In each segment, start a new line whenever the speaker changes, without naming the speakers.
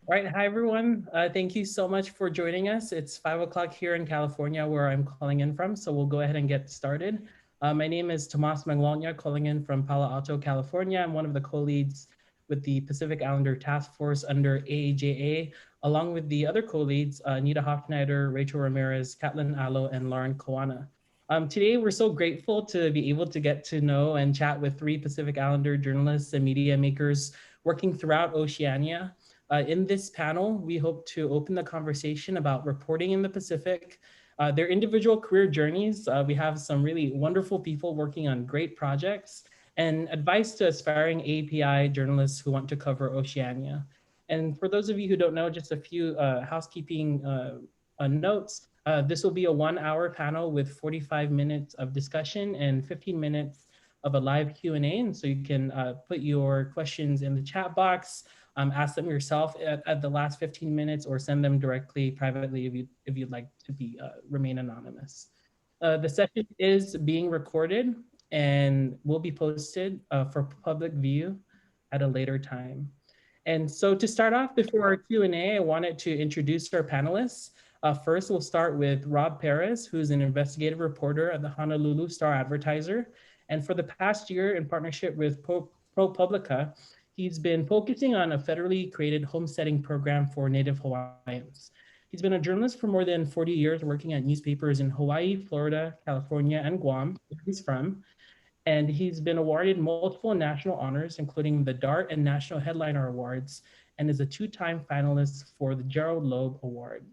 All right, hi everyone. Thank you so much for joining us. It's 5 o'clock here in California where I'm calling in from, so we'll go ahead and get started. My name is Tomas Mangloña, calling in from Palo Alto, California. I'm one of the co-leads with the Pacific Islander Task Force under AAJA, along with the other co-leads, Nita Hofschneider, Rachel Ramirez, Katlin Allo, and Lauren Koana. Today, we're so grateful to be able to get to know and chat with three Pacific Islander journalists and media makers working throughout Oceania. In this panel, we hope to open the conversation about reporting in the Pacific, their individual career journeys. We have some really wonderful people working on great projects, and advice to aspiring API journalists who want to cover Oceania. And for those of you who don't know, just a few housekeeping notes. This will be a 1 hour panel with 45 minutes of discussion and 15 minutes of a live Q&A. And so you can put your questions in the chat box, ask them yourself at the last 15 minutes, or send them directly privately if you'd like to be remain anonymous. The session is being recorded and will be posted for public view at a later time. And so to start off, before our Q&A, I wanted to introduce our panelists. First, we'll start with Rob Perez, who's an investigative reporter at the Honolulu-Star Advertiser. And for the past year, in partnership with ProPublica, he's been focusing on a federally created homesteading program for Native Hawaiians. He's been a journalist for more than 40 years, working at newspapers in Hawaii, Florida, California, and Guam, where he's from. And he's been awarded multiple national honors, including the DART and National Headliner Awards, and is a two-time finalist for the Gerald Loeb Award.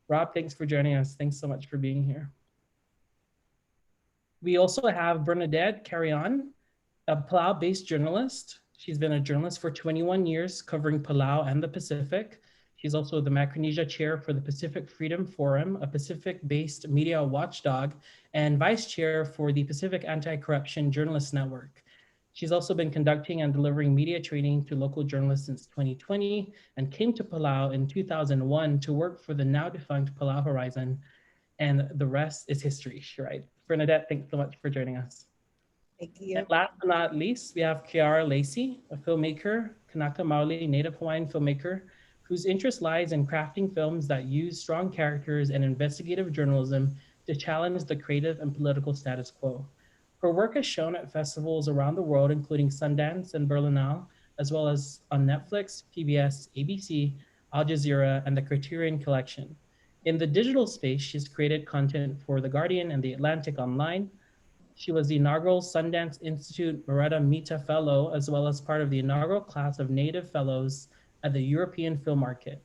Rob, thanks for joining us. Thanks so much for being here. We also have Bernadette Carreon, a Palau-based journalist. She's been a journalist for 21 years, covering Palau and the Pacific. She's also the Micronesia chair for the Pacific Freedom Forum, a Pacific-based media watchdog, and vice chair for the Pacific Anti-Corruption Journalists Network. She's also been conducting and delivering media training to local journalists since 2020 and came to Palau in 2001 to work for the now defunct Palau Horizon. And the rest is history, right? Bernadette, thanks so much for joining us.
Thank you.
And last but not least, we have Kiara Lacy, a filmmaker, Kanaka Maoli Native Hawaiian filmmaker, whose interest lies in crafting films that use strong characters and investigative journalism to challenge the creative and political status quo. Her work is shown at festivals around the world, including Sundance and Berlinale, as well as on Netflix, PBS, ABC, Al Jazeera, and the Criterion Collection. In the digital space, she's created content for The Guardian and The Atlantic Online. She was the inaugural Sundance Institute Moretta Mita Fellow, as well as part of the inaugural class of Native Fellows at the European Film Market.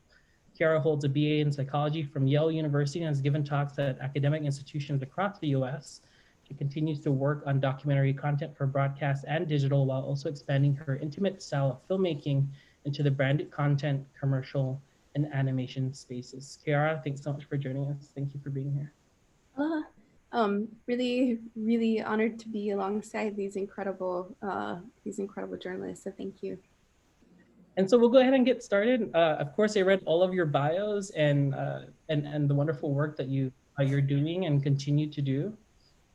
Ciara holds a BA in psychology from Yale University and has given talks at academic institutions across the US. She continues to work on documentary content for broadcast and digital, while also expanding her intimate style of filmmaking into the branded content, commercial, and animation spaces. Ciara, thanks so much for joining us. Thank you for being here.
Really honored to be alongside these incredible journalists. So thank you.
And so we'll go ahead and get started. Of course, I read all of your bios and the wonderful work that you're doing and continue to do.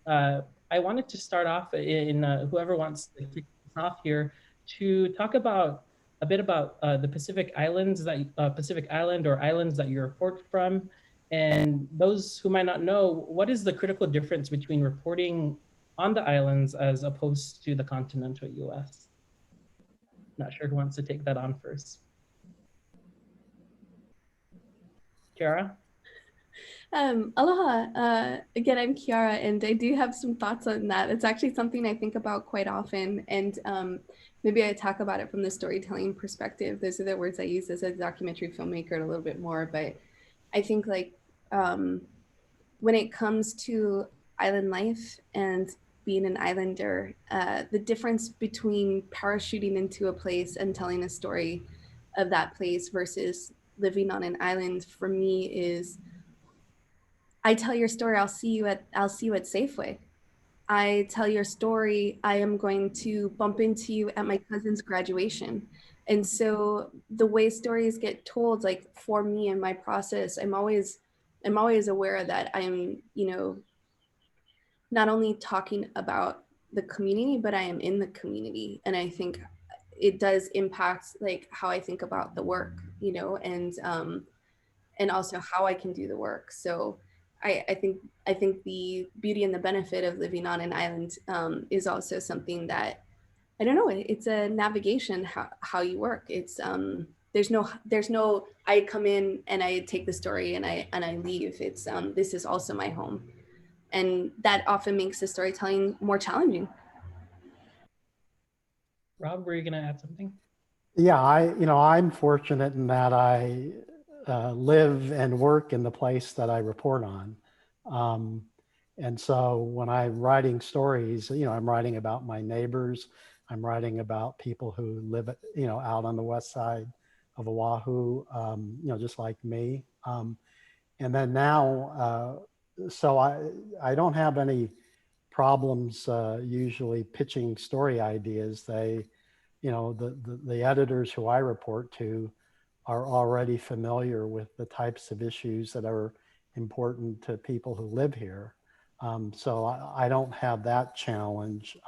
I wanted to start off in whoever wants to kick us off here to talk about a bit about the Pacific Islands Pacific Island or islands that you report from. And those who might not know, what is the critical difference between reporting on the islands as opposed to the continental US? Not sure who wants to take that on first. Ciara?
Aloha. Again, I'm Ciara, and I do have some thoughts on that. It's actually something I think about quite often, and maybe I talk about it from the storytelling perspective. Those are the words I use as a documentary filmmaker a little bit more, but I think like when it comes to island life and being an islander, the difference between parachuting into a place and telling a story of that place versus living on an island for me is, I tell your story, I'll see you at Safeway. I tell your story, I am going to bump into you at my cousin's graduation. And so the way stories get told, like for me in my process, I'm always aware that I'm, not only talking about the community, but I am in the community. And I think it does impact like how I think about the work. you know, and also how I can do the work. So I think the beauty and the benefit of living on an island is also something that I don't know. It's a navigation how you work. It's there's no I come in and I take the story and I leave. It's this is also my home, and that often makes the storytelling more challenging.
Rob, were you going to add something?
Yeah, I'm fortunate in that I live and work in the place that I report on. And so when I'm writing stories, I'm writing about my neighbors. I'm writing about people who live, out on the west side of Oahu, just like me. And then now, so I don't have any problems usually pitching story ideas. The editors who I report to are already familiar with the types of issues that are important to people who live here. So I don't have that challenge.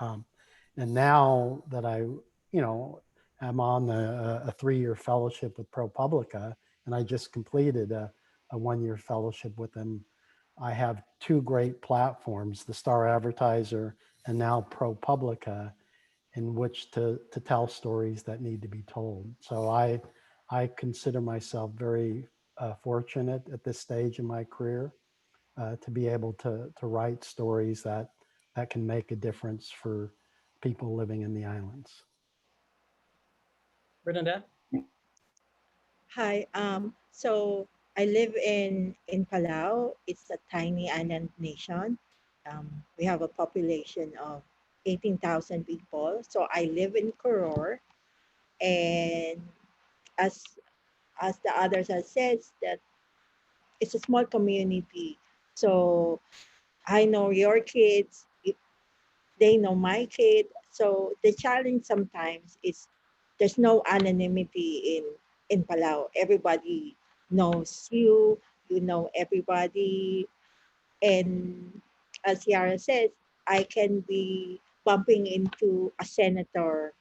And now that I'm on a 3-year fellowship with ProPublica, and I just completed a 1-year fellowship with them, I have 2 great platforms, the Star Advertiser and now ProPublica, in which to tell stories that need to be told. So I consider myself very fortunate at this stage in my career to be able to write stories that can make a difference for people living in the islands.
Bernadette?
Hi. So I live in Palau. It's a tiny island nation. We have a population of 18,000 people. So I live in Koror, and as the others have said, that it's a small community. So I know your kids. They know my kid. So the challenge sometimes is there's no anonymity in Palau. Everybody knows you, you know everybody. And as Ciara says, I can be bumping into a senator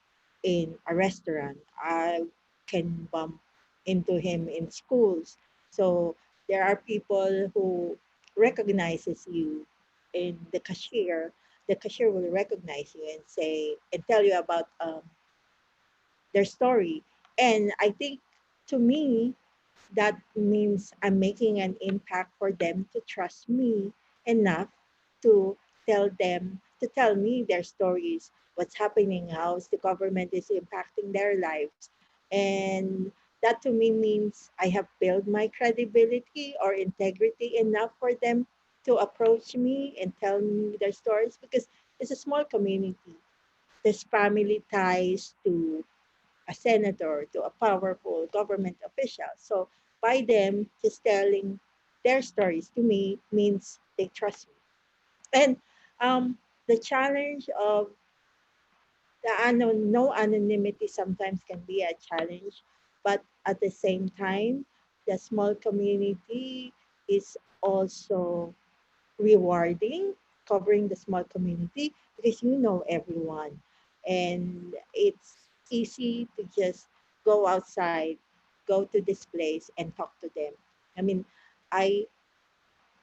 in a restaurant. I can bump into him in schools. So there are people who recognizes you in the cashier. The cashier will recognize you and say and tell you about their story. And I think to me, that means I'm making an impact for them to trust me enough to tell me their stories, what's happening, how the government is impacting their lives. And that to me means I have built my credibility or integrity enough for them to approach me and tell me their stories, because it's a small community. There's family ties to a senator, to a powerful government official. So by them just telling their stories to me means they trust me. And the challenge of no anonymity sometimes can be a challenge, but at the same time, the small community is also rewarding, covering the small community, because you know everyone, and it's easy to just go outside, go to this place and talk to them. I mean, i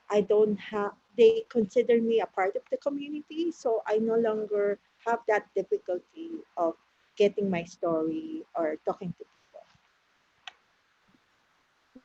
I don't have, they consider me a part of the community, so I no longer have that difficulty of getting my story or talking to people.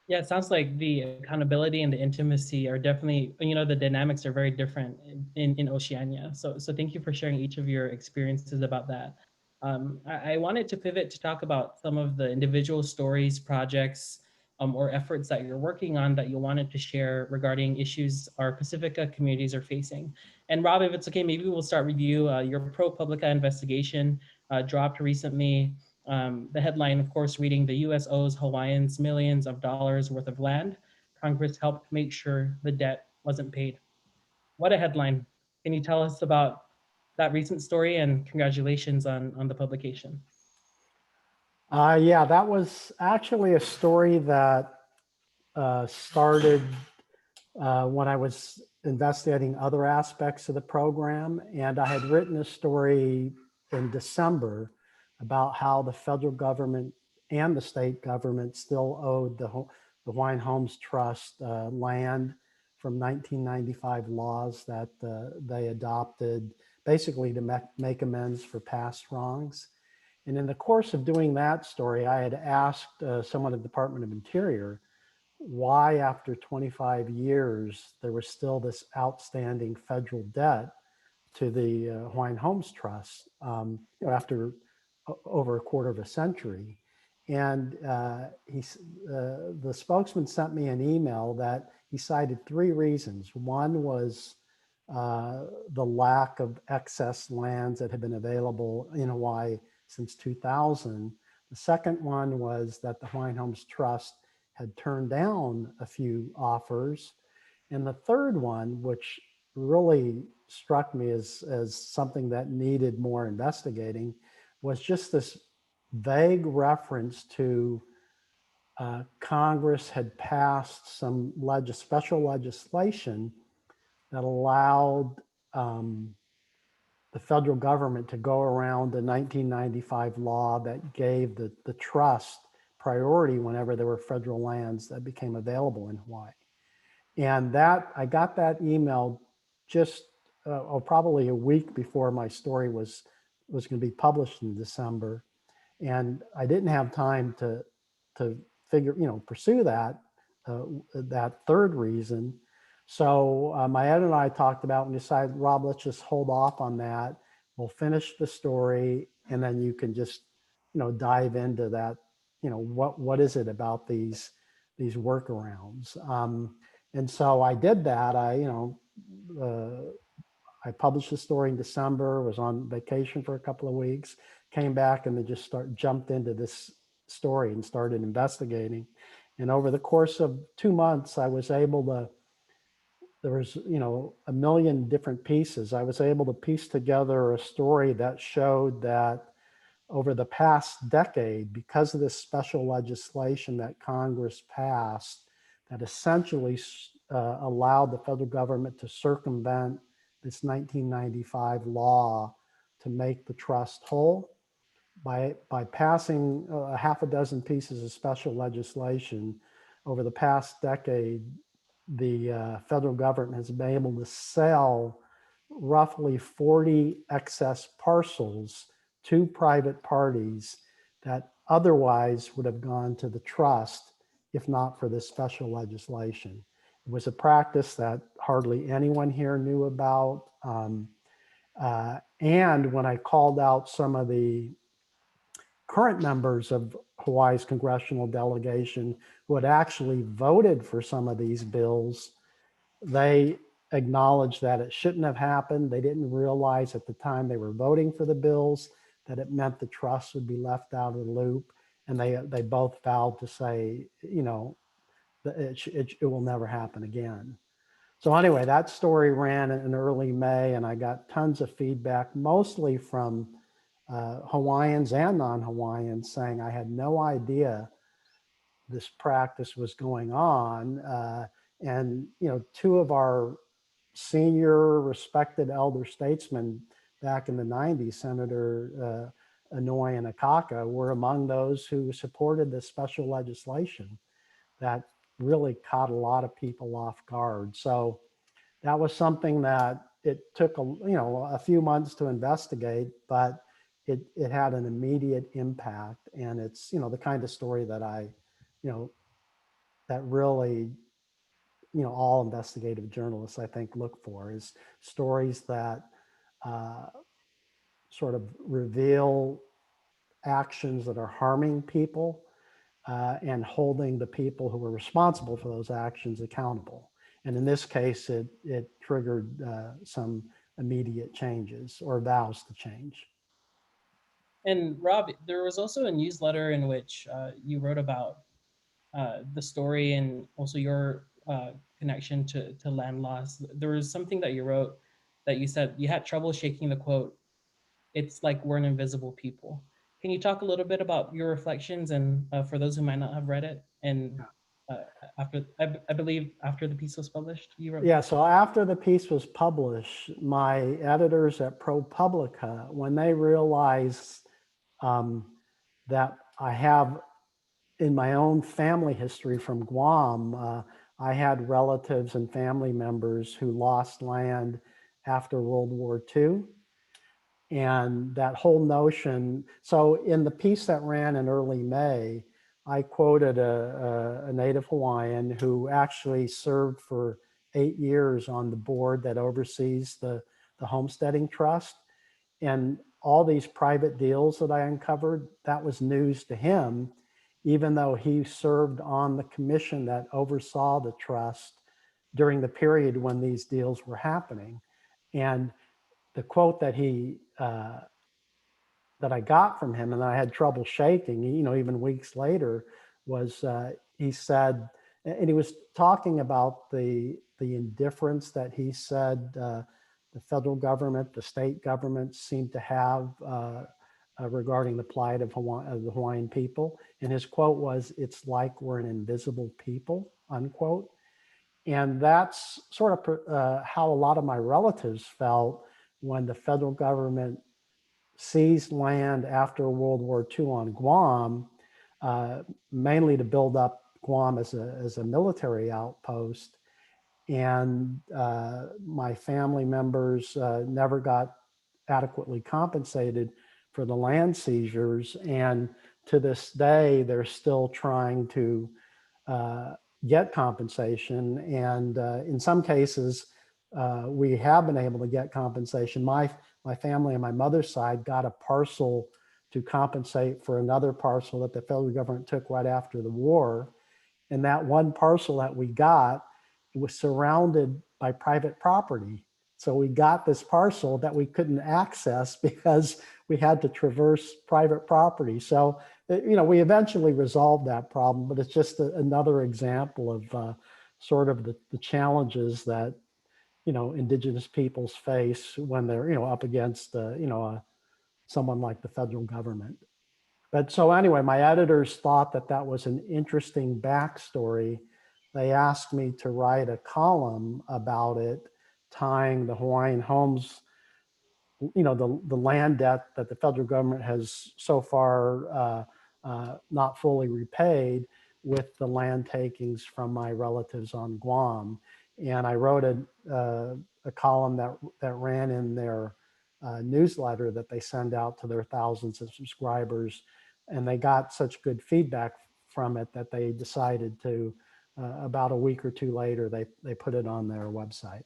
Yeah, it sounds like the accountability and the intimacy are definitely, the dynamics are very different in Oceania. So thank you for sharing each of your experiences about that. I wanted to pivot to talk about some of the individual stories, projects, or efforts that you're working on that you wanted to share regarding issues our Pacifica communities are facing. And Rob, if it's okay, maybe we'll start with you. Your ProPublica investigation dropped recently. The headline, of course, reading the US owes Hawaiians millions of dollars worth of land. Congress helped make sure the debt wasn't paid. What a headline. Can you tell us about that recent story, and congratulations on the publication?
Yeah, that was actually a story that started when I was investigating other aspects of the program. And I had written a story in December about how the federal government and the state government still owed the Hawaiian Homes Trust land from 1995 laws that they adopted basically to make amends for past wrongs. And in the course of doing that story, I had asked someone at the Department of Interior why after 25 years there was still this outstanding federal debt to the Hawaiian Homes Trust after over a quarter of a century. And the spokesman sent me an email that he cited 3 reasons. One was the lack of excess lands that had been available in Hawaii since 2000. The second one was that the Hawaiian Homes Trust had turned down a few offers. And the third one, which really struck me as something that needed more investigating, was just this vague reference to Congress had passed some special legislation that allowed the federal government to go around the 1995 law that gave the trust priority whenever there were federal lands that became available in Hawaii. And I got that email just probably a week before my story was going to be published in December. And I didn't have time to pursue that third reason. So my editor and I talked about and decided, Rob, let's just hold off on that. We'll finish the story, and then you can just, dive into that. What is it about these workarounds? And so I did that. I published the story in December, was on vacation for a couple of weeks, came back and then just jumped into this story and started investigating. And over the course of 2 months, I was able to, there was, a million different pieces. I was able to piece together a story that showed that over the past decade, because of this special legislation that Congress passed, that essentially allowed the federal government to circumvent this 1995 law to make the trust whole. By passing a half a dozen pieces of special legislation over the past decade, the federal government has been able to sell roughly 40 excess parcels to private parties that otherwise would have gone to the trust if not for this special legislation. It was a practice that hardly anyone here knew about. And when I called out some of the current members of Hawaii's congressional delegation who had actually voted for some of these bills, they acknowledged that it shouldn't have happened. They didn't realize at the time they were voting for the bills that it meant the trust would be left out of the loop. And they both vowed to say, that it will never happen again. So anyway, that story ran in early May, and I got tons of feedback, mostly from Hawaiians and non-Hawaiians, saying I had no idea this practice was going on. And 2 of our senior respected elder statesmen back in the 90s, Senator Inouye and Akaka, were among those who supported this special legislation that really caught a lot of people off guard. So that was something that it took a few months to investigate, but it had an immediate impact. And it's the kind of story that that really all investigative journalists, I think, look for, is stories that sort of reveal actions that are harming people and holding the people who are responsible for those actions accountable. And in this case, it triggered some immediate changes or vows to change.
And Rob, there was also a newsletter in which you wrote about the story and also your connection to land loss. There was something that you wrote that you said you had trouble shaking the quote, "It's like we're an invisible people." Can you talk a little bit about your reflections and for those who might not have read it? And after, I believe after the piece was published, you wrote.
Yeah, so after the piece was published, my editors at ProPublica, when they realized that I have in my own family history from Guam, I had relatives and family members who lost land after World War II. And that whole notion, so in the piece that ran in early May, I quoted a native Hawaiian who actually served for 8 years on the board that oversees the homesteading trust. And all these private deals that I uncovered, that was news to him, even though he served on the commission that oversaw the trust during the period when these deals were happening. And the quote that that I got from him, and I had trouble shaking, even weeks later, was he said, and he was talking about the indifference that he said the federal government, the state government seemed to have regarding the plight of the Hawaiian people. And his quote was, "It's like we're an invisible people," unquote. And that's sort of how a lot of my relatives felt when the federal government seized land after World War II on Guam, mainly to build up Guam as a military outpost. And my family members never got adequately compensated for the land seizures. And to this day, they're still trying to get compensation. And in some cases, we have been able to get compensation. My family on my mother's side got a parcel to compensate for another parcel that the federal government took right after the war. And that one parcel that we got, it was surrounded by private property. So we got this parcel that we couldn't access because we had to traverse private property. So, we eventually resolved that problem, but it's just another example of sort of the challenges that, indigenous peoples face when they're, up against, someone like the federal government. But so anyway, my editors thought that that was an interesting backstory. They asked me to write a column about it, tying the Hawaiian homes, the land debt that the federal government has so far not fully repaid with the land takings from my relatives on Guam. And I wrote a column that ran in their newsletter that they send out to their thousands of subscribers. And they got such good feedback from it that they decided to, about a week or two later, they put it on their website.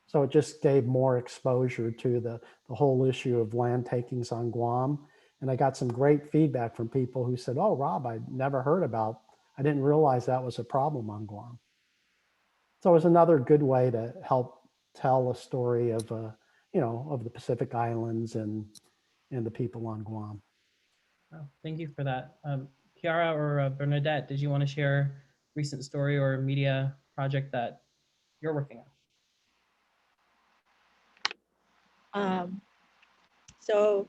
So it just gave more exposure to the whole issue of land takings on Guam. And I got some great feedback from people who said, "Oh, Rob, I never heard about, I didn't realize that was a problem on Guam." So it was another good way to help tell a story of, of the Pacific Islands and the people on Guam.
Well, thank you for that. Kiara or Bernadette, did you want to share a recent story or media project that you're working on?
So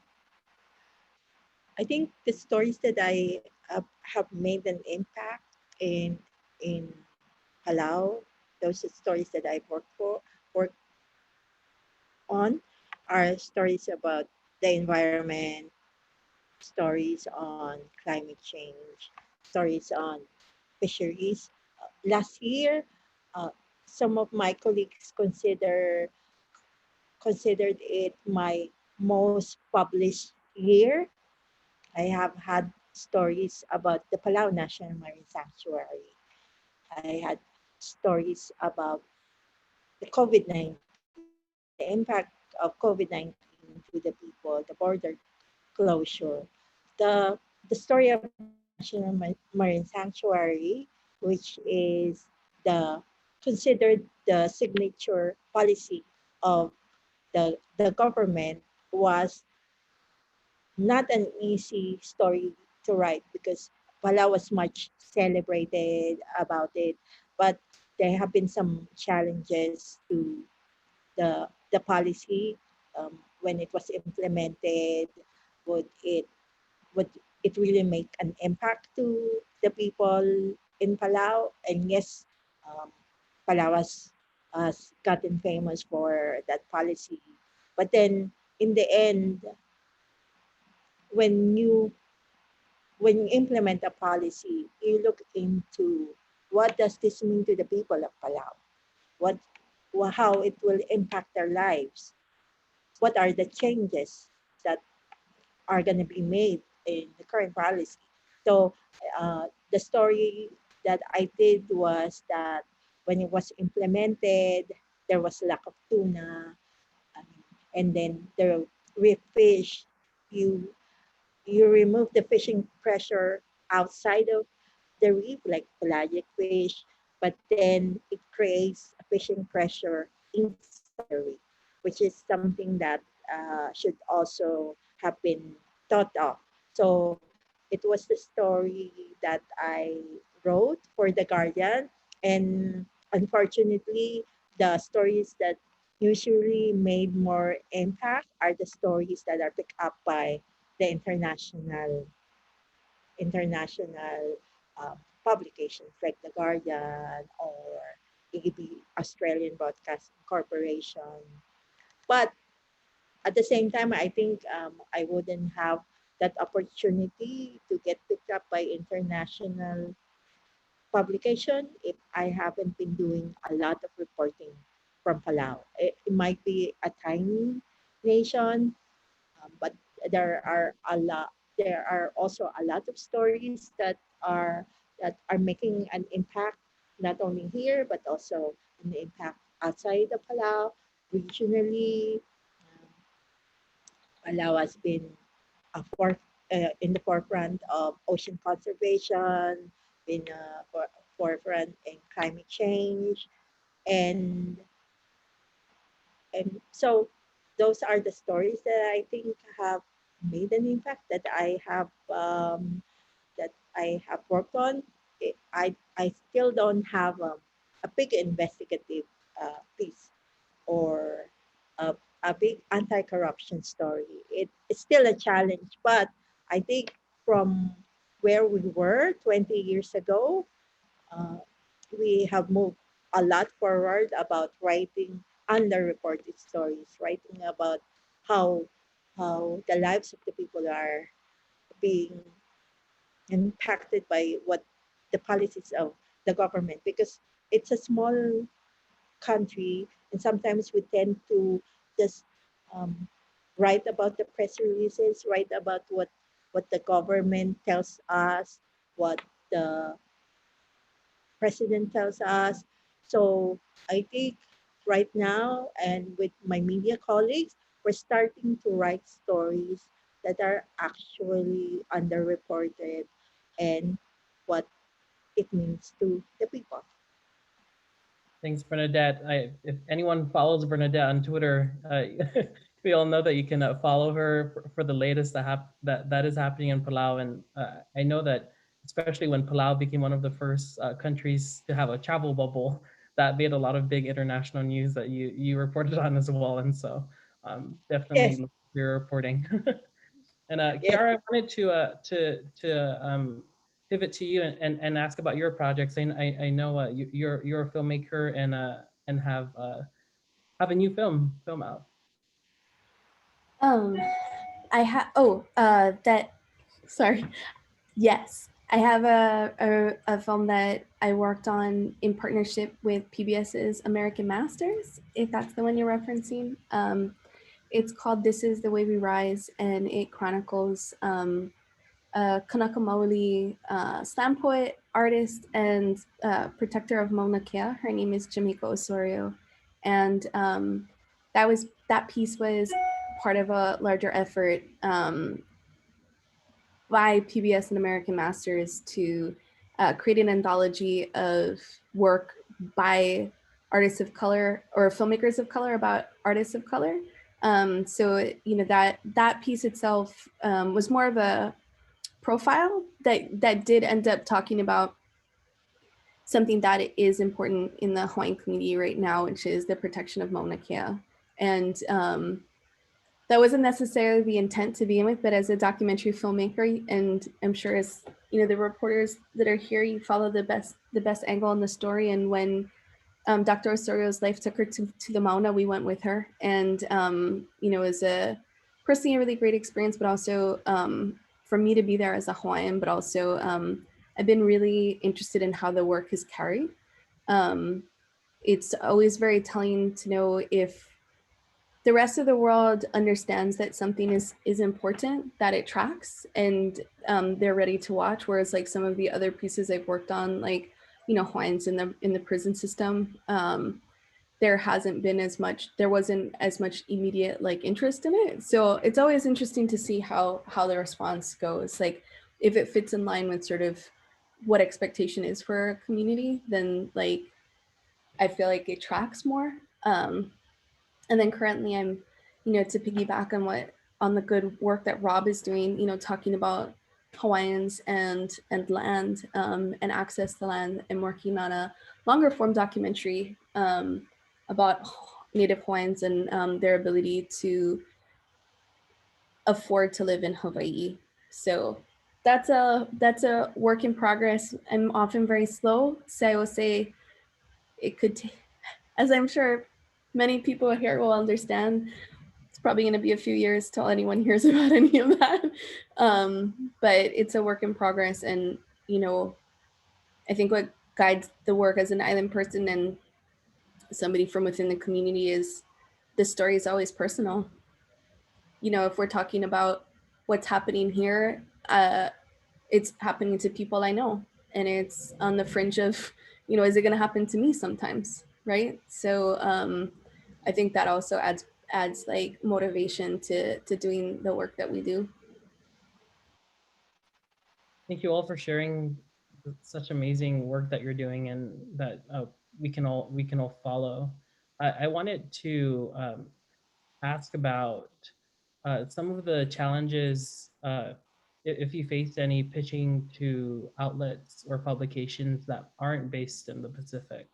I think the stories that I have made an impact in Palau, those stories that I work on, are stories about the environment, stories on climate change, stories on fisheries. Last year, uh, some of my colleagues considered it my most published year. I have had stories about the Palau National Marine Sanctuary. I had stories about the COVID-19, the impact of COVID-19 to the people, the border closure. The story of National Marine Sanctuary, which is considered the signature policy of the government, was not an easy story to write because Palau was much celebrated about it, but there have been some challenges to the policy when it was implemented. Would it would it really make an impact to the people in Palau? And yes, Palau has gotten famous for that policy, but then in the end, when you when you implement a policy, you look into what does this mean to the people of Palau? What, how it will impact their lives? What are the changes that are going to be made in the current policy? So the story that I did was that when it was implemented, there was lack of tuna, and then the reef fish, you you remove the fishing pressure outside of the reef, like pelagic fish, but then it creates a fishing pressure inside the reef, which is something that should also have been thought of. So it was the story that I wrote for The Guardian, and unfortunately, the stories that usually made more impact are the stories that are picked up by the international publications like The Guardian or AAPI Australian Broadcasting Corporation. But at the same time, I think I wouldn't have that opportunity to get picked up by international publication if I haven't been doing a lot of reporting from Palau. It might be a tiny nation, but there are a lot. There are also a lot of stories that are making an impact not only here but also an impact outside of Palau, regionally. Palau has been in the forefront of ocean conservation, in forefront in climate change, and and so those are the stories that I think have made an impact that I have worked on. I still don't have a big investigative piece or a, a big anti-corruption story. It's still a challenge, but I think from where we were 20 years ago, uh, we have moved a lot forward about writing underreported stories, writing about how the lives of the people are being impacted by what the policies of the government, because it's a small country and sometimes we tend to just um, write about the press releases, write about what the government tells us, what the president tells us. So I think right now, and with my media colleagues, we're starting to write stories that are actually underreported and what it means to the people.
Thanks, Bernadette. If anyone follows Bernadette on Twitter, we all know that you can follow her for the latest that is happening in Palau. And I know that especially when Palau became one of the first countries to have a travel bubble, that made a lot of big international news that you reported on as well. And so definitely
Yes,
look for your reporting. And
yes.
Kiara, I wanted to pivot to you and ask about your projects. I know you're a filmmaker and have a new film out.
Um, I have, that, sorry. Yes, I have a film that I worked on in partnership with PBS's American Masters, if that's the one you're referencing. It's called This Is the Way We Rise, and it chronicles Kanaka Maoli slam poet, artist, and protector of Mauna Kea. Her name is Jamaica Osorio. And that piece was part of a larger effort by PBS and American Masters to create an anthology of work by artists of color or filmmakers of color about artists of color. So that piece itself was more of a profile that did end up talking about something that is important in the Hawaiian community right now, which is the protection of Mauna Kea. And that wasn't necessarily the intent to begin with, but as a documentary filmmaker, and I'm sure as the reporters that are here, you follow the best angle in the story. And when Dr. Osorio's life took her to the Mauna, we went with her, and it was a personally a really great experience, but also for me to be there as a Hawaiian, but also I've been really interested in how the work is carried. It's always very telling to know if the rest of the world understands that something is important, that it tracks, and they're ready to watch. Whereas like some of the other pieces I've worked on, like, you know, Hawaiians in the prison system, there wasn't as much immediate like interest in it. So it's always interesting to see how the response goes. Like if it fits in line with sort of what expectation is for a community, then like I feel like it tracks more. And then currently I'm, you know, to piggyback on the good work that Rob is doing, you know, talking about Hawaiians and land and access to land, and working on a longer form documentary about Native Hawaiians and their ability to afford to live in Hawaii. So that's a work in progress. I'm often very slow, so I will say it could take, as I'm sure many people here will understand, it's probably going to be a few years till anyone hears about any of that. But it's a work in progress. And, you know, I think what guides the work as an island person and somebody from within the community is the story is always personal. You know, if we're talking about what's happening here, it's happening to people I know. And it's on the fringe of, you know, is it going to happen to me sometimes? Right. So I think that also adds like motivation to doing the work that we do.
Thank you all for sharing such amazing work that you're doing and that we can all follow. I wanted to ask about some of the challenges if you faced any pitching to outlets or publications that aren't based in the Pacific.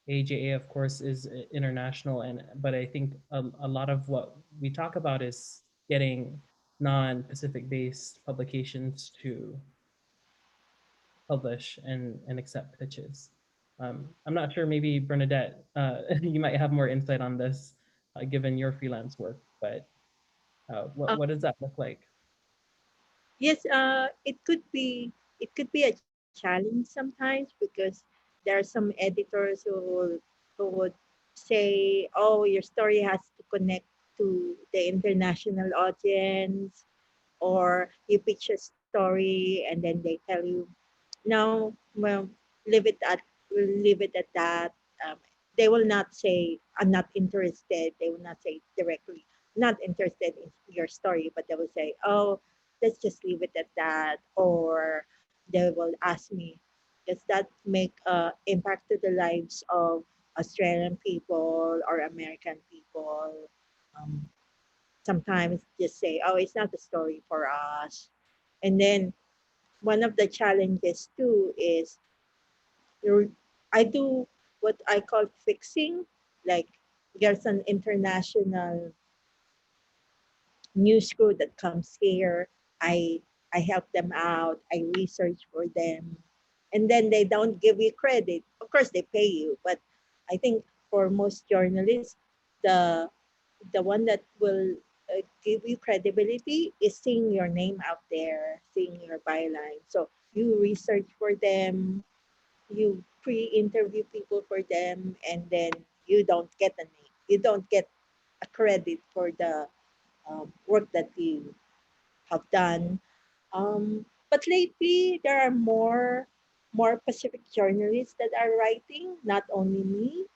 AJA, of course, is international, but I think a lot of what we talk about is getting non-Pacific based publications to publish and accept pitches. I'm not sure, maybe Bernadette, you might have more insight on this given your freelance work, but what does that look like?
Yes, it could be a challenge sometimes because there are some editors who would say, "Oh, your story has to connect to the international audience," or you pitch a story and then they tell you, "No, well, leave it at leave it at that." Um, they will not say, "I'm not interested." They will not say directly, "Not interested in your story," but they will say, "Oh, let's just leave it at that." Or they will ask me, "Does that make impact to the lives of Australian people or American people?" Um, Sometimes just say, "Oh, it's not a story for us." And then one of the challenges too is I do what I call fixing. Like there's an international news crew that comes here. I I help them out. I research for them, and then they don't give you credit. Of course, they pay you, but I think for most journalists, the the one that will give you credibility is seeing your name out there, seeing your byline. So you research for them, you pre-interview people for them, and then you don't get a name. You don't get a credit for the work that you have done. But lately, there are more Pacific journalists that are writing, not only me.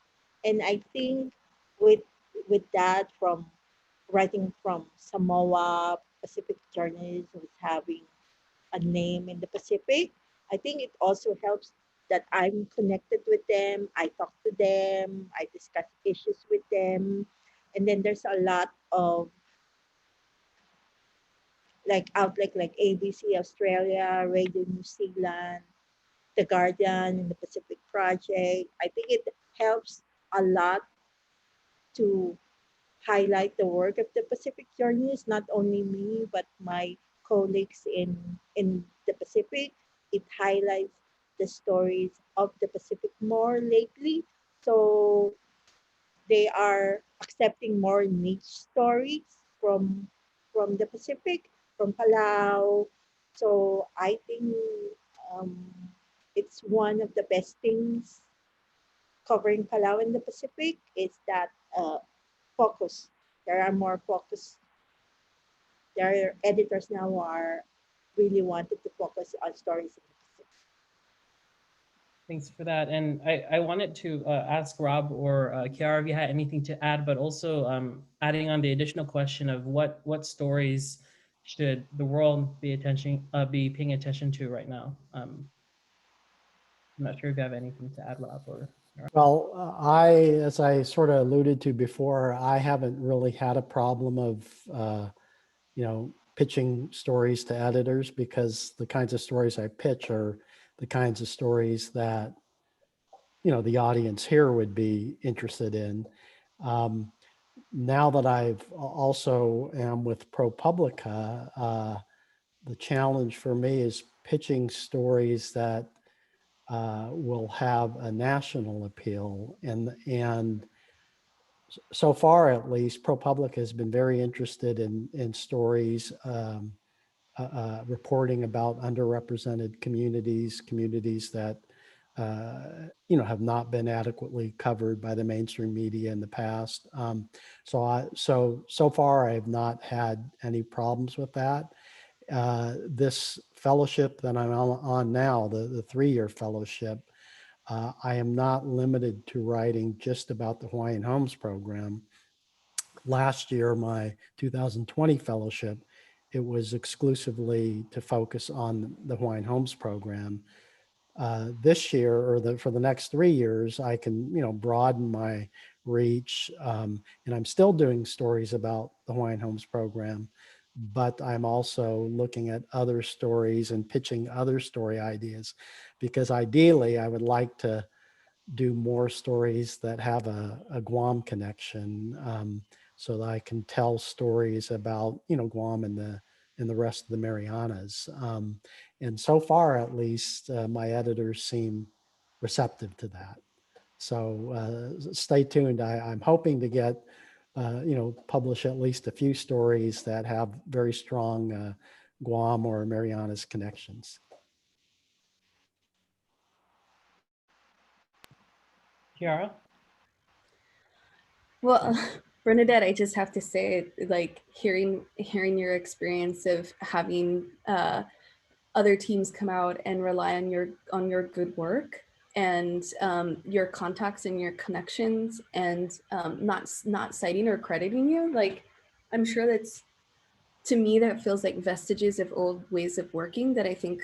And I think with with that, from writing from Samoa, Pacific journalists who's having a name in the Pacific, I think it also helps that I'm connected with them. I talk to them. I discuss issues with them. And then there's a lot of like outlet like ABC Australia, Radio New Zealand, The Guardian, and the Pacific Project. I think it helps a lot to highlight the work of the Pacific journalists, not only me, but my colleagues in the Pacific. It highlights the stories of the Pacific more lately. So they are accepting more niche stories from the Pacific. from Palau. So I think um, it's one of the best things covering Palau in the Pacific is that focus. There are more focus. There are editors now who are really wanted to focus on stories in the Pacific.
Thanks for that. And I wanted to ask Rob or Kiara if you had anything to add, but also adding on the additional question of what stories should the world be paying attention to right now? I'm not sure if you have anything to add, Rob or.
Well, as I sort of alluded to before, I haven't really had a problem of, pitching stories to editors, because the kinds of stories I pitch are the kinds of stories that, the audience here would be interested in. Now that I've also am with ProPublica, the challenge for me is pitching stories that will have a national appeal. And so far, at least, ProPublica has been very interested in stories reporting about underrepresented communities that have not been adequately covered by the mainstream media in the past. So far, I have not had any problems with that. This fellowship that I'm on now, the 3-year fellowship, I am not limited to writing just about the Hawaiian Homes program. Last year, my 2020 fellowship, it was exclusively to focus on the Hawaiian Homes program. This year, or for the next 3 years, I can broaden my reach, and I'm still doing stories about the Hawaiian Homes program, but I'm also looking at other stories and pitching other story ideas, because ideally I would like to do more stories that have a Guam connection, so that I can tell stories about Guam and the rest of the Marianas. And so far, at least, my editors seem receptive to that. So stay tuned. I'm hoping to get publish at least a few stories that have very strong Guam or Marianas connections.
Kiara?
Well, Bernadette, I just have to say, like hearing your experience of having other teams come out and rely on your good work and your contacts and your connections, and not citing or crediting you. Like, I'm sure that's, to me, that feels like vestiges of old ways of working that I think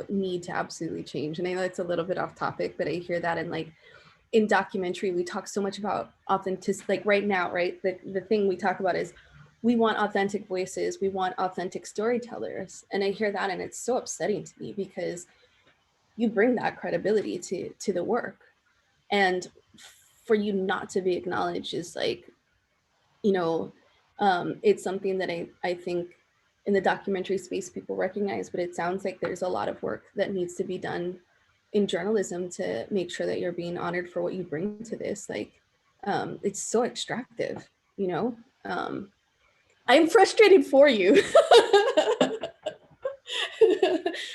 need to absolutely change. And I know it's a little bit off topic, but I hear that in documentary, we talk so much about authenticity. Like right now, right? The thing we talk about is we want authentic voices, we want authentic storytellers. And I hear that, and it's so upsetting to me, because you bring that credibility to the work. And for you not to be acknowledged is like, it's something that I think in the documentary space people recognize, but it sounds like there's a lot of work that needs to be done in journalism to make sure that you're being honored for what you bring to this. Like, it's so extractive, I'm frustrated for you.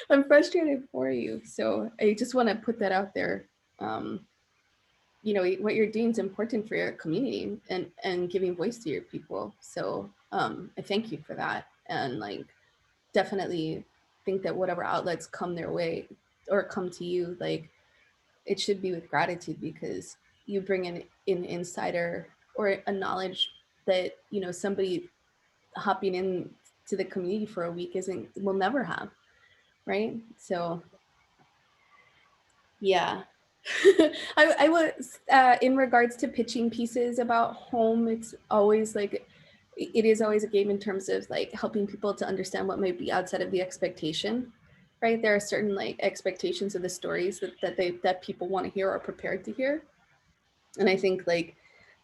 I'm frustrated for you. So I just want to put that out there. What you're doing is important for your community and giving voice to your people. So I thank you for that. And like, definitely think that whatever outlets come their way or come to you, like, it should be with gratitude, because you bring in an insider or a knowledge that somebody hopping in to the community for a week will never have, right? So yeah. I was in regards to pitching pieces about home, it's always like, it is always a game in terms of like helping people to understand what might be outside of the expectation, right? There are certain like expectations of the stories that people want to hear or are prepared to hear. And I think like,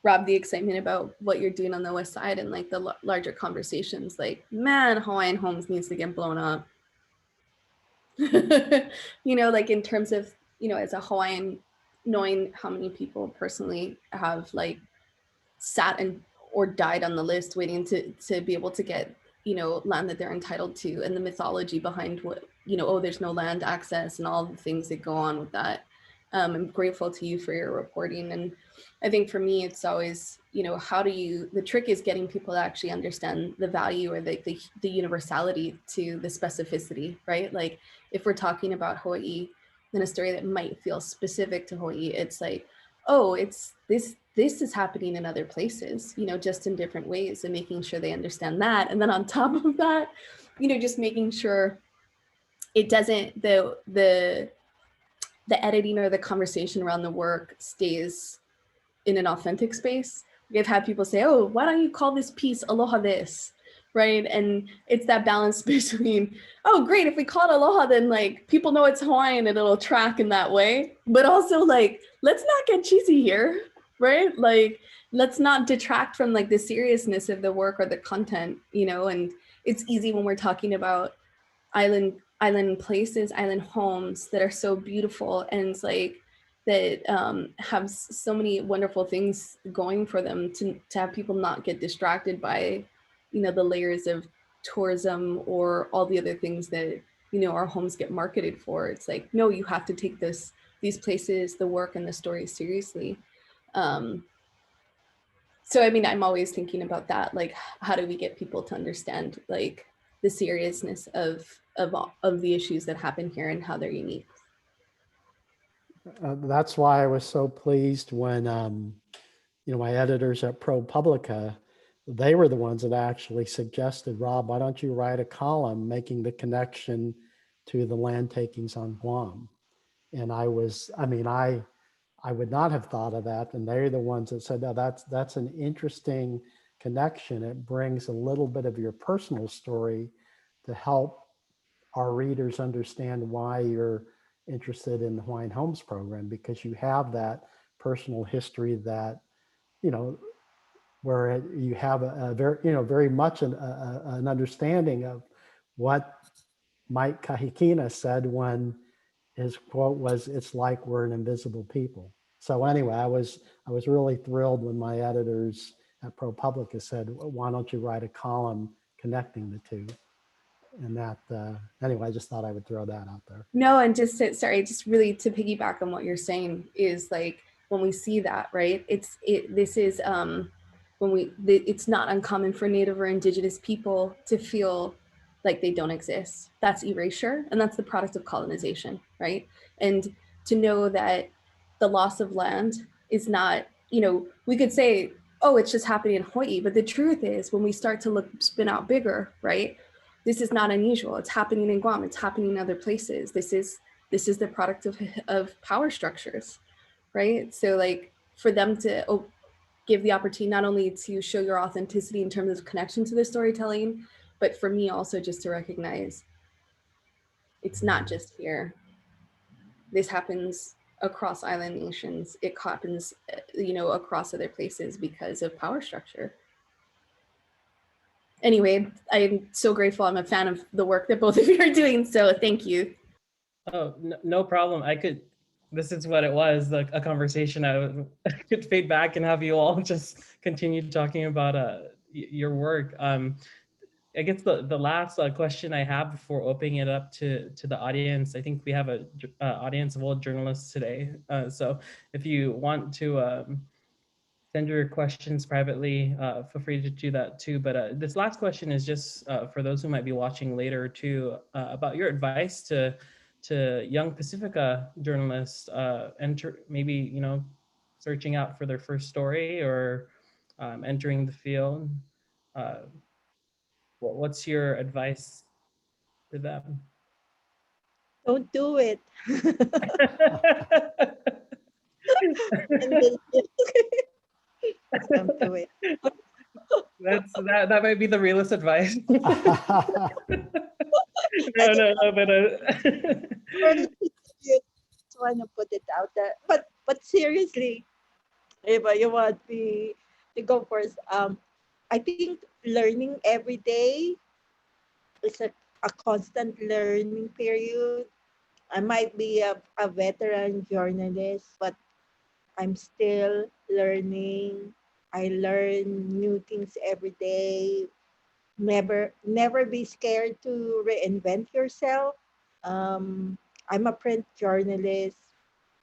Rob, the excitement about what you're doing on the West Side and like the larger conversations, like, man, Hawaiian Homes needs to get blown up. Like in terms of, as a Hawaiian, knowing how many people personally have like sat and or died on the list waiting to be able to get, land that they're entitled to, and the mythology behind what, oh, there's no land access and all the things that go on with that. I'm grateful to you for your reporting. And I think for me, it's always, the trick is getting people to actually understand the value or the universality to the specificity, right? Like if we're talking about Hawaii, then a story that might feel specific to Hawaii, it's like, oh, it's this is happening in other places, just in different ways, and making sure they understand that. And then on top of that, just making sure it doesn't, the editing or the conversation around the work stays in an authentic space. I've had people say, oh, why don't you call this piece Aloha this, right? And it's that balance between, oh, great, if we call it Aloha, then like people know it's Hawaiian and it'll track in that way. But also like, let's not get cheesy here, right? Like, let's not detract from like the seriousness of the work or the content, and it's easy when we're talking about island places, island homes that are so beautiful and like that have so many wonderful things going for them, to have people not get distracted by, the layers of tourism or all the other things that, our homes get marketed for. It's like, no, you have to take these places, the work and the story seriously. So, I mean, I'm always thinking about that. Like, how do we get people to understand like the seriousness of the issues that happen here and how they're unique?
That's why I was so pleased when, my editors at ProPublica, they were the ones that actually suggested, Rob, why don't you write a column making the connection to the land takings on Guam? And I would not have thought of that. And they're the ones that said, no, that's an interesting connection. It brings a little bit of your personal story to help our readers understand why you're interested in the Hawaiian Homes program, because you have that personal history that, where you have a very, very much an understanding of what Mike Kahikina said when his quote was, "It's like we're an invisible people." So anyway, I was really thrilled when my editors at ProPublica said, "Why don't you write a column connecting the two?" And that, anyway, I just thought I would throw that out there.
No, and just really to piggyback on what you're saying is like, when we see that, right? It's not uncommon for Native or Indigenous people to feel like they don't exist. That's erasure, and that's the product of colonization, right? And to know that the loss of land is not, we could say, oh, it's just happening in Hawaii, but the truth is, when we start to spin out bigger, right? This is not unusual. It's happening in Guam. It's happening in other places. This is the product of power structures, right? So like, for them to give the opportunity not only to show your authenticity in terms of connection to the storytelling, but for me also just to recognize it's not just here. This happens across island nations. It happens, across other places because of power structure. Anyway, I'm so grateful. I'm a fan of the work that both of you are doing. So thank you.
Oh, no problem. This is what it was, like a conversation. I could fade back and have you all just continue talking about your work. I guess the last question I have before opening it up to the audience, I think we have a audience of all journalists today. So if you want to send your questions privately, feel free to do that too. But this last question is just for those who might be watching later too, about your advice to young Pacifica journalists, maybe, searching out for their first story or entering the field. What's your advice for them?
Don't do it. Don't do it.
That might be the realest advice. No, but
just want to put it out there. But seriously, if you want me to go first, I think learning every day is a constant learning period. I might be a veteran journalist, but I'm still learning. I learn new things every day. never be scared to reinvent yourself. I'm a print journalist.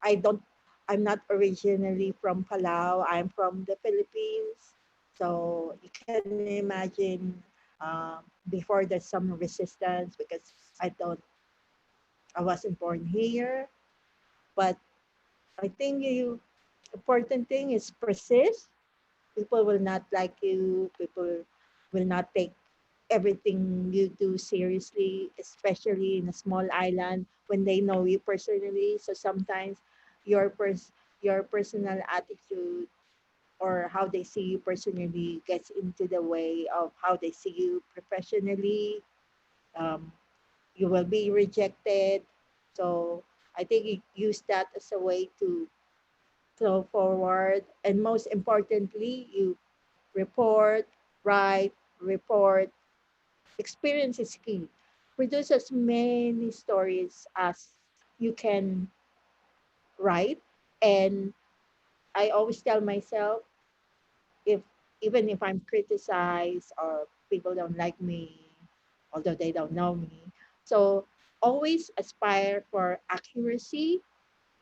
I don't I'm not originally from Palau. I'm from the Philippines. So you can imagine before there's some resistance because I don't I wasn't born here. But I think you important thing is persist. People will not like you. People will not take everything you do seriously, especially in a small island when they know you personally. So sometimes your your personal attitude or how they see you personally gets into the way of how they see you professionally. Um, you will be rejected. So I think you use that as a way to go forward. And most importantly, you report, write, report. Experience is key. Produce as many stories as you can write. And I always tell myself, if even if I'm criticized or people don't like me, although they don't know me, so always aspire for accuracy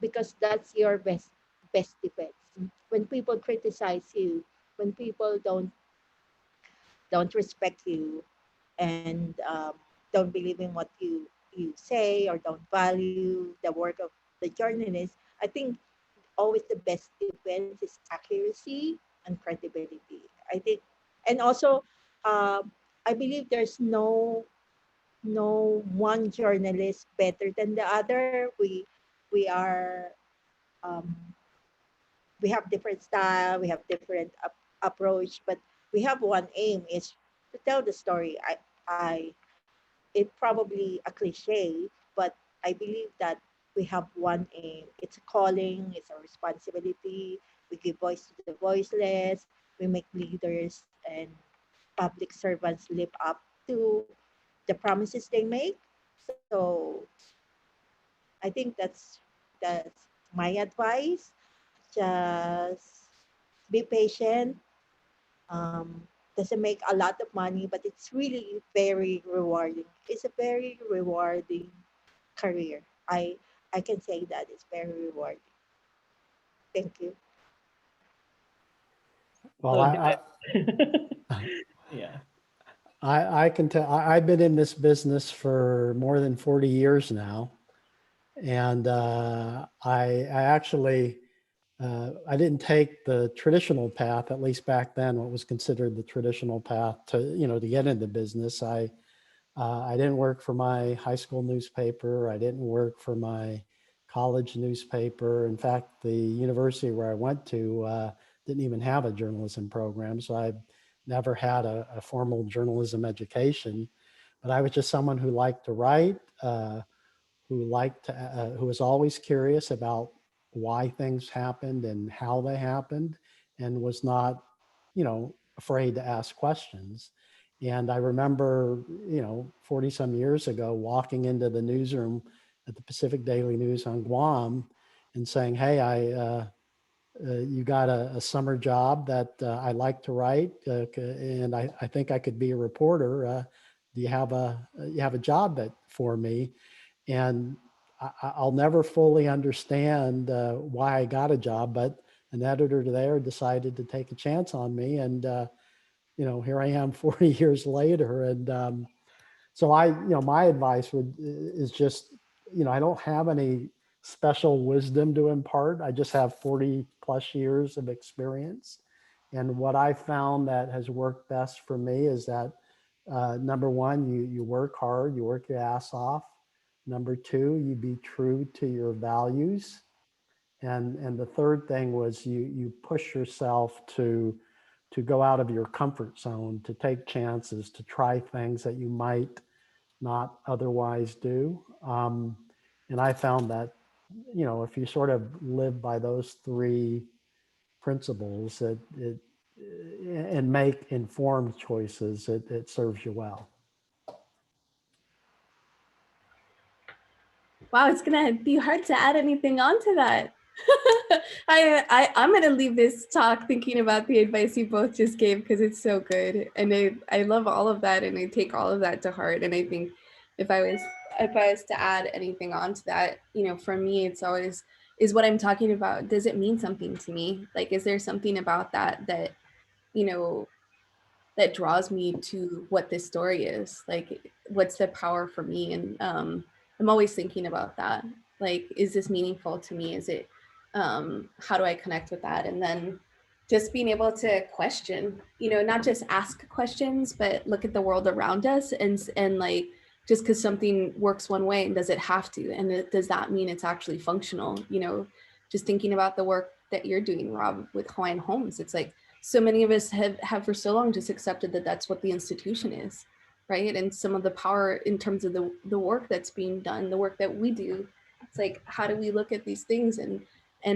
because that's your best defense. When people criticize you, when people don't respect you, and don't believe in what you say or don't value the work of the journalist, I think always the best defense is accuracy and credibility. I think, and also, I believe there's no one journalist better than the other. We are um, we have different style, we have different approach, but we have one aim is to tell the story. I it probably a cliche, but I believe that we have one aim. It's a calling, it's a responsibility. We give voice to the voiceless. We make leaders and public servants live up to the promises they make. So I think that's my advice. Just be patient. Doesn't make a lot of money, but it's really very rewarding. It's a very rewarding career. I can say that it's very rewarding. Thank you.
Well,
So, yeah.
I can tell, I've been in this business for more than 40 years now. And I actually, I didn't take the traditional path, at least back then, what was considered the traditional path to, to get into business. I didn't work for my high school newspaper. I didn't work for my college newspaper. In fact, the university where I went to didn't even have a journalism program. So I never had a formal journalism education, but I was just someone who liked to write, who was always curious about why things happened and how they happened, and was not, afraid to ask questions. And I remember, 40 some years ago, walking into the newsroom at the Pacific Daily News on Guam and saying, "Hey, you got a summer job that I like to write, and I think I could be a reporter. Do you have a job that for me?" And I'll never fully understand why I got a job, but an editor there decided to take a chance on me, and here I am 40 years later. And so my advice is just, I don't have any special wisdom to impart. I just have 40 plus years of experience. And what I found that has worked best for me is that number one, you work hard, you work your ass off. Number two, you be true to your values. And the third thing was you push yourself to go out of your comfort zone, to take chances, to try things that you might not otherwise do. And I found that, if you sort of live by those three principles, and make informed choices, it serves you well.
Wow, it's gonna be hard to add anything onto that. I'm gonna leave this talk thinking about the advice you both just gave because it's so good, and I love all of that, and I take all of that to heart. And I think if I was to add anything onto that, you know, for me, it's always is what I'm talking about. Does it mean something to me? Like, is there something about that you know that draws me to what this story is? Like, what's the power for me? And I'm always thinking about that. Like, is this meaningful to me? Is it, how do I connect with that? And then just being able to question, you know, not just ask questions, but look at the world around us and like, just because something works one way, and does it have to? And does that mean it's actually functional? You know, just thinking about the work that you're doing, Rob, with Hawaiian Homes. It's like, so many of us have for so long just accepted that that's what the institution is, right? And some of the power in terms of the work that's being done, the work that we do, it's like, how do we look at these things and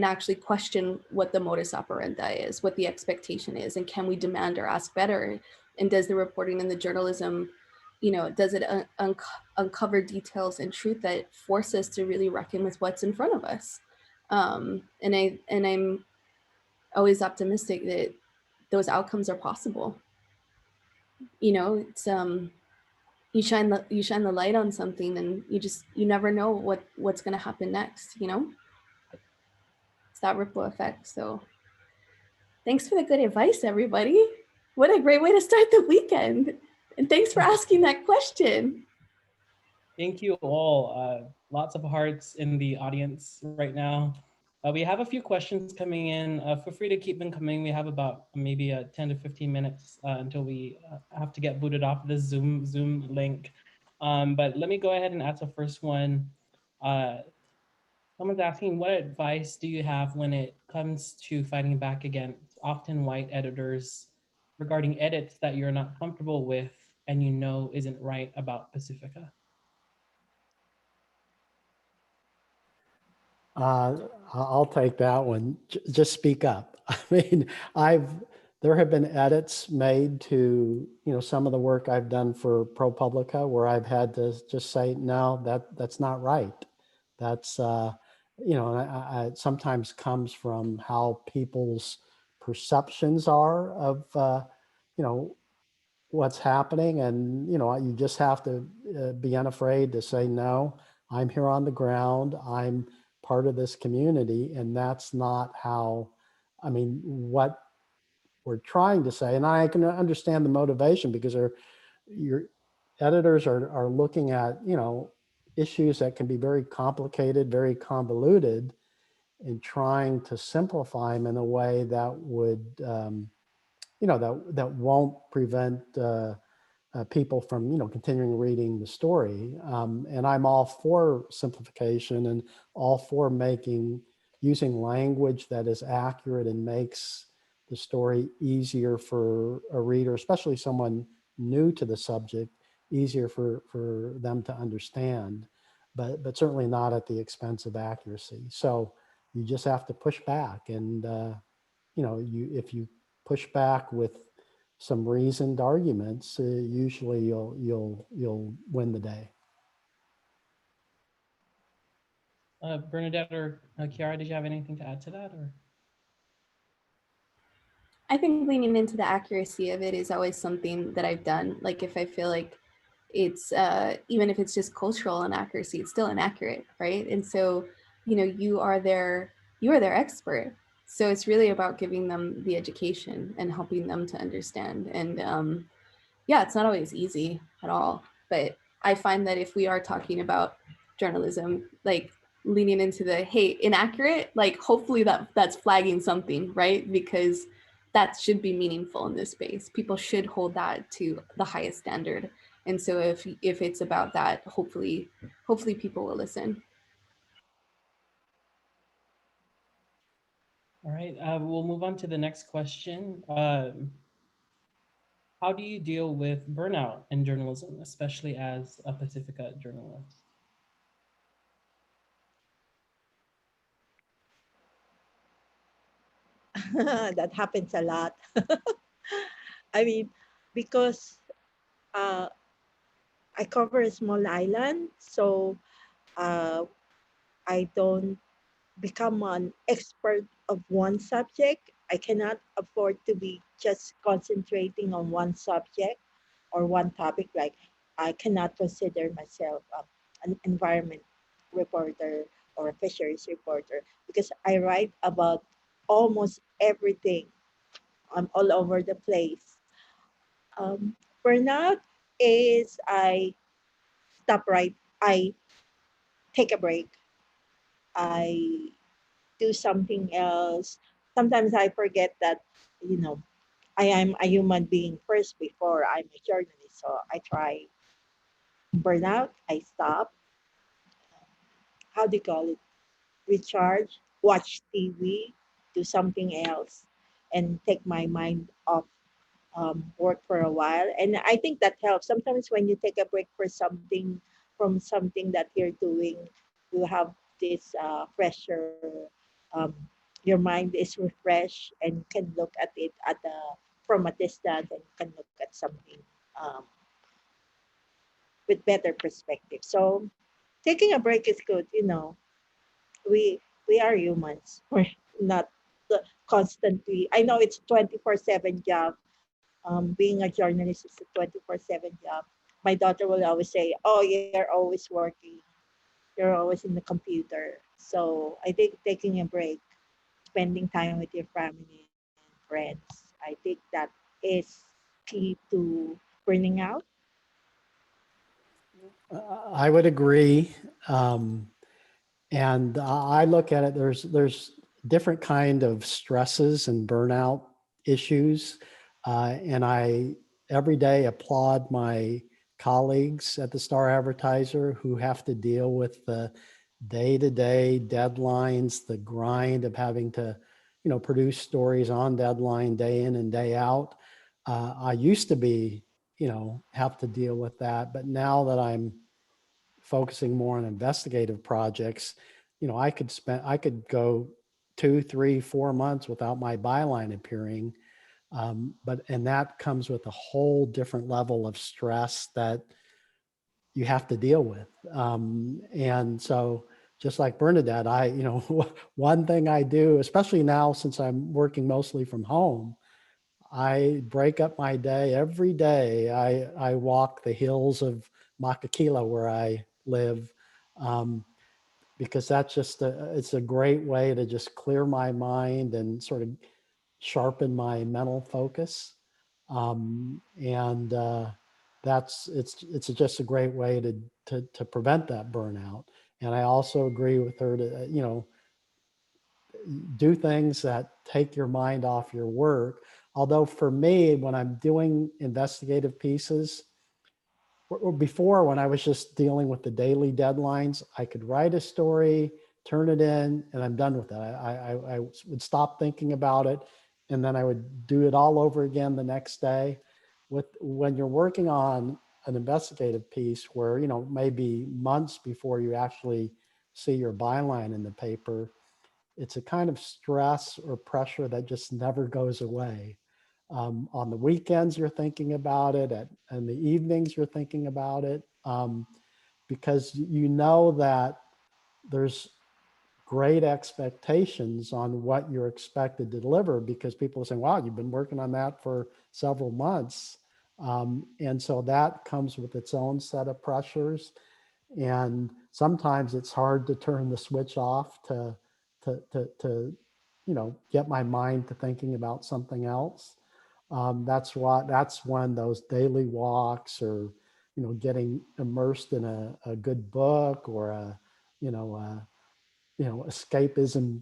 actually question what the modus operandi is, what the expectation is, and can we demand or ask better? And does the reporting and the journalism, you know, does it uncover details and truth that force us to really reckon with what's in front of us? And I'm always optimistic that those outcomes are possible. You know, it's you shine the light on something, and you never know what's going to happen next. You know, it's that ripple effect. So thanks for the good advice, everybody. What a great way to start the weekend, and thanks for asking that question.
Thank you all. Lots of hearts in the audience right now. We have a few questions coming in. Feel free to keep them coming. We have about maybe 10 to 15 minutes until we have to get booted off the Zoom link. But let me go ahead and ask the first one. Someone's asking, what advice do you have when it comes to fighting back against often white editors regarding edits that you're not comfortable with and you know isn't right about Pacifica?
I'll take that one. Just speak up. I mean, there have been edits made to, you know, some of the work I've done for ProPublica where I've had to just say, no, that's not right. That's, you know, it sometimes comes from how people's perceptions are of, you know, what's happening. And, you know, you just have to be unafraid to say, no, I'm here on the ground. I'm part of this community. And that's not how, I mean, what we're trying to say. And I can understand the motivation because your editors are looking at, you know, issues that can be very complicated, very convoluted, and trying to simplify them in a way that would, you know, that won't prevent people from, you know, continuing reading the story. And I'm all for simplification and all for using language that is accurate and makes the story easier for a reader, especially someone new to the subject, easier for them to understand, but certainly not at the expense of accuracy. So you just have to push back. And, you know, if you push back with some reasoned arguments, usually you'll win the day.
Bernadette or Kiara, did you have anything to add to that? Or
I think leaning into the accuracy of it is always something that I've done. Like, if I feel like it's even if it's just cultural inaccuracy, it's still inaccurate, right? And so, you know, you are their expert. So it's really about giving them the education and helping them to understand. And yeah, it's not always easy at all. But I find that if we are talking about journalism, like leaning into the, hey, inaccurate, like hopefully that's flagging something, right? Because that should be meaningful in this space. People should hold that to the highest standard. And so if it's about that, hopefully people will listen.
all right, we'll move on to the next question. How do you deal with burnout in journalism, especially as a Pacifica journalist?
That happens a lot. I mean, because I cover a small island, so uh, I don't become an expert of one subject. I cannot afford to be just concentrating on one subject or one topic. Like I cannot consider myself an environment reporter or a fisheries reporter because I write about almost everything. I'm all over the place. Burnout is I stop right. I take a break. I do something else. Sometimes I forget that, you know, I am a human being first before I'm a journalist. So I try burnout. I stop. How do you call it? Recharge, watch TV, do something else, and take my mind off work for a while. And I think that helps. Sometimes when you take a break for something from something that you're doing, you have this fresher. Um, your mind is refreshed and can look at it at the from a distance and can look at something um, with better perspective. So taking a break is good. You know, we we are humans. We're not constantly. I know it's 24/7 job. Being a journalist is a 24/7 job. My daughter will always say, "Oh, you're always working. You're always in the computer." So I think taking a break, spending time with your family and friends, I think that is key to burning out.
I would agree. Um, and I look at it, there's different kind of stresses and burnout issues. And I every day applaud my colleagues at the Star Advertiser who have to deal with the day-to-day deadlines, the grind of having to, produce stories on deadline day in and day out. I used to be, have to deal with that, but now that I'm focusing more on investigative projects, I could go 2, 3, 4 months without my byline appearing. And that comes with a whole different level of stress that you have to deal with. And so just like Bernadette, one thing I do, especially now since I'm working mostly from home, I break up my day every day. I walk the hills of Makakila where I live, um, because that's it's a great way to just clear my mind and sort of sharpen my mental focus. And it's just a great way to prevent that burnout. And I also agree with her to, do things that take your mind off your work. Although for me, when I'm doing investigative pieces, or before when I was just dealing with the daily deadlines, I could write a story, turn it in, and I'm done with it. I would stop thinking about it, and then I would do it all over again the next day. When you're working on an investigative piece where, maybe months before you actually see your byline in the paper, it's a kind of stress or pressure that just never goes away. On the weekends, you're thinking about it. In the evenings, you're thinking about it, because you know that there's great expectations on what you're expected to deliver, because people are saying, wow, you've been working on that for several months. And so that comes with its own set of pressures. And sometimes it's hard to turn the switch off to get my mind to thinking about something else. That's when those daily walks, or getting immersed in a good book, or you know a, escapism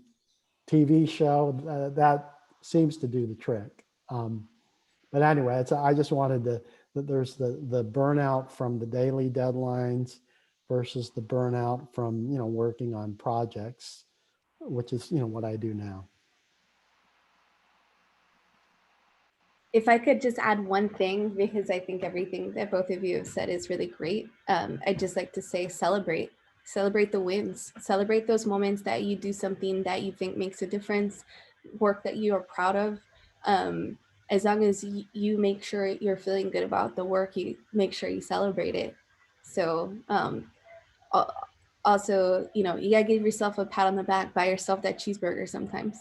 TV show, that seems to do the trick. But anyway, I just wanted that there's the burnout from the daily deadlines versus the burnout from, working on projects, which is, what I do now.
If I could just add one thing, because I think everything that both of you have said is really great. I'd just like to say celebrate the wins, celebrate those moments that you do something that you think makes a difference, work that you are proud of. As long as you make sure you're feeling good about the work, you make sure you celebrate it. So also, you know, you gotta give yourself a pat on the back, buy yourself that cheeseburger sometimes.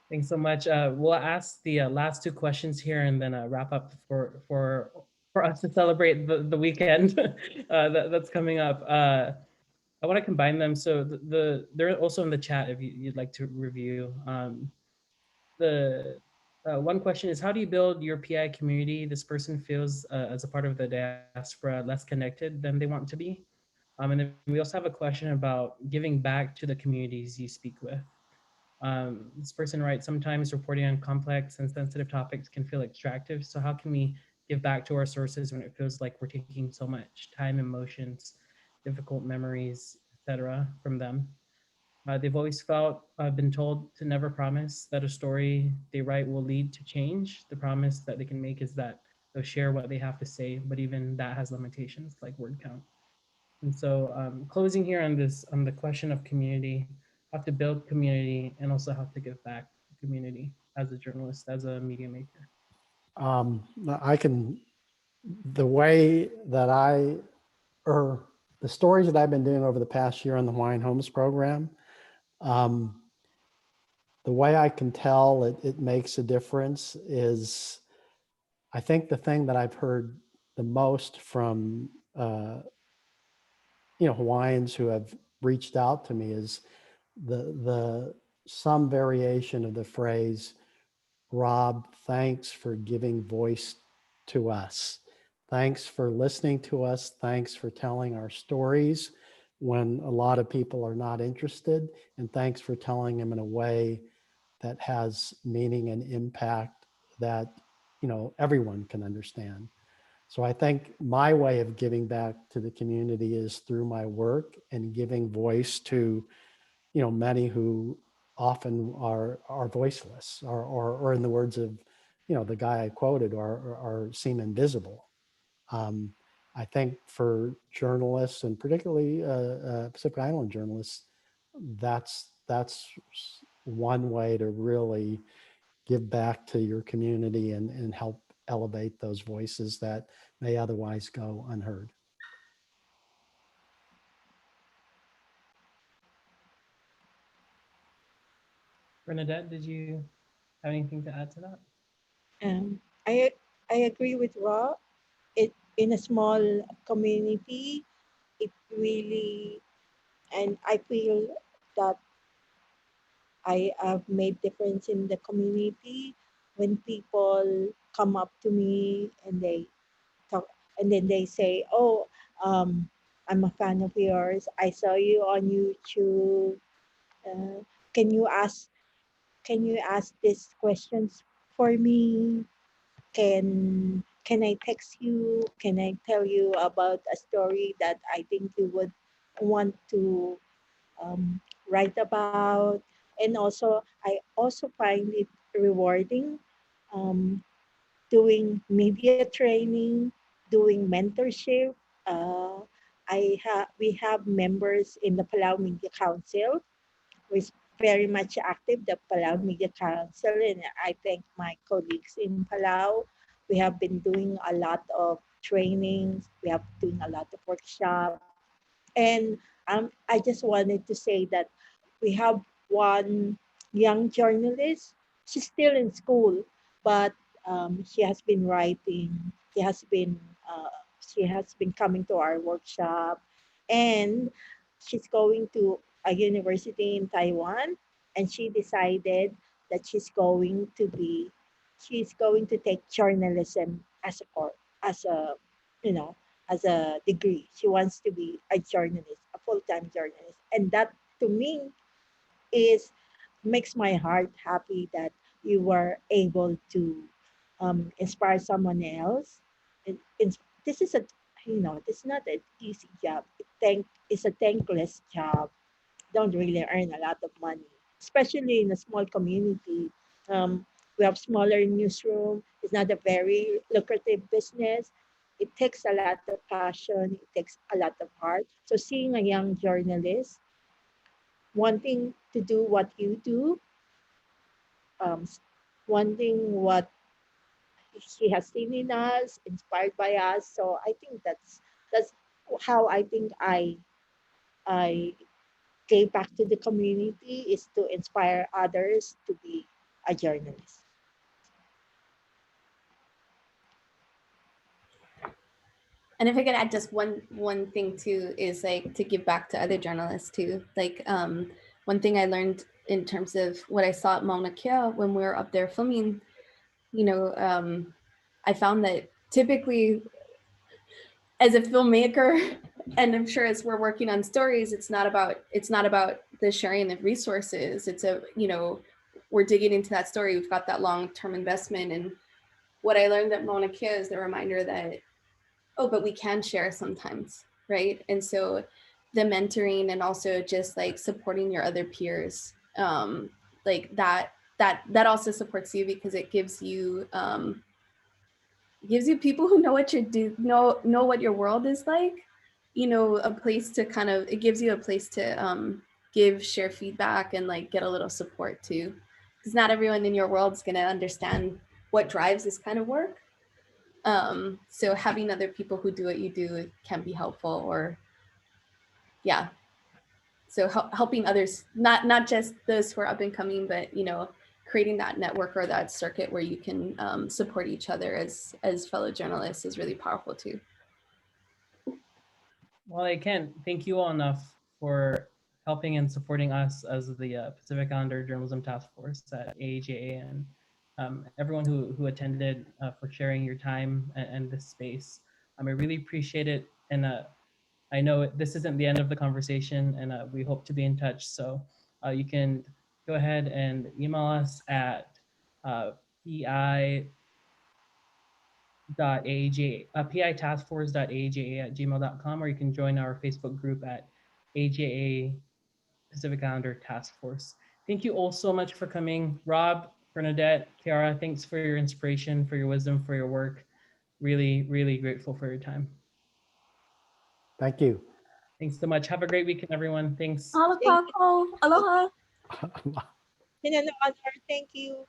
Thanks so much. We'll ask the last two questions here and then wrap up for us to celebrate the weekend that's coming up. I want to combine them. So they're also in the chat if you'd like to review. The one question is, how do you build your PI community? This person feels as a part of the diaspora less connected than they want to be. And then we also have a question about giving back to the communities you speak with. This person writes, sometimes reporting on complex and sensitive topics can feel extractive. So how can we give back to our sources when it feels like we're taking so much time, emotions, difficult memories, etc., from them? They've always felt, been told to never promise that a story they write will lead to change. The promise that they can make is that they'll share what they have to say, but even that has limitations like word count. And so closing here on this, on the question of community, how to build community and also how to give back to community as a journalist, as a media maker.
I can, the way that or the stories that I've been doing over the past year on the Hawaiian Homes program, the way I can tell it makes a difference is, I think the thing that I've heard the most from Hawaiians who have reached out to me is the some variation of the phrase, Rob, thanks for giving voice to us. Thanks for listening to us. Thanks for telling our stories when a lot of people are not interested. And thanks for telling them in a way that has meaning and impact that, everyone can understand. So I think my way of giving back to the community is through my work and giving voice to, many who often are voiceless, or in the words of, the guy I quoted, are seem invisible. I think for journalists, and particularly Pacific Island journalists, that's one way to really give back to your community and help elevate those voices that may otherwise go unheard.
Bernadette, did you have anything to add to that?
Um, I I agree with Rob. It in a small community, it really, and I feel that I have made difference in the community when people come up to me and they talk, and then they say, "Oh, I'm a fan of yours. I saw you on YouTube. Uh, can you ask these questions for me? Can I text you? Can I tell you about a story that I think you would want to write about?" And also, I also find it rewarding um, doing media training, doing mentorship. Uh, we have members in the Palau Media Council, who is very much active, the Palau Media Council, and I thank my colleagues in Palau. We have been doing a lot of trainings, we have been doing a lot of workshops, and I just wanted to say that we have one young journalist. She's still in school, but she has been writing. Uh, she has been coming to our workshop, and she's going to a university in Taiwan. And she decided that she's going to take journalism as a course, as a you know as a degree. She wants to be a journalist, a full-time journalist. And that to me is makes my heart happy that you were able to inspire someone else. And this is this is not an easy job. It's a thankless job. Don't really earn a lot of money, especially in a small community. Um, we have smaller newsroom. It's not a very lucrative business. It takes a lot of passion. It takes a lot of heart. So seeing a young journalist wanting to do what you do, um, wanting what he has seen in us, inspired by us. So I think that's how I think I gave back to the community is to inspire others to be a journalist.
And if I could add just one thing too, is like to give back to other journalists too. Like one thing I learned in terms of what I saw at Mauna Kea when we were up there filming, you know, I found that typically as a filmmaker, and I'm sure as we're working on stories, it's not about the sharing of resources. It's a, you know, we're digging into that story. We've got that long-term investment. And what I learned at Mauna Kea is the reminder that, oh, but we can share sometimes, right? And so the mentoring and also just like supporting your other peers, like that also supports you because it gives you people who know what you do, know what your world is like, you know, a place to kind of, it gives you a place to share feedback and like get a little support too, because not everyone in your world is going to understand what drives this kind of work. So having other people who do what you do can be helpful, or yeah. So helping others, not just those who are up and coming, but, you know, creating that network or that circuit where you can support each other as fellow journalists is really powerful too.
Well, I can't thank you all enough for helping and supporting us as the Pacific Islander Journalism Task Force at AAJA, and everyone who attended, for sharing your time and this space. I really appreciate it, and I know this isn't the end of the conversation, and we hope to be in touch. So you can go ahead and email us at pitaskforce.aaja@gmail.com, or you can join our Facebook group at AJA Pacific Islander Task Force. Thank you all so much for coming. Rob, Bernadette, Ciara, thanks for your inspiration, for your wisdom, for your work. Really, really grateful for your time.
Thank you.
Thanks so much. Have a great weekend, everyone. Thanks.
Aloha.
Thank you.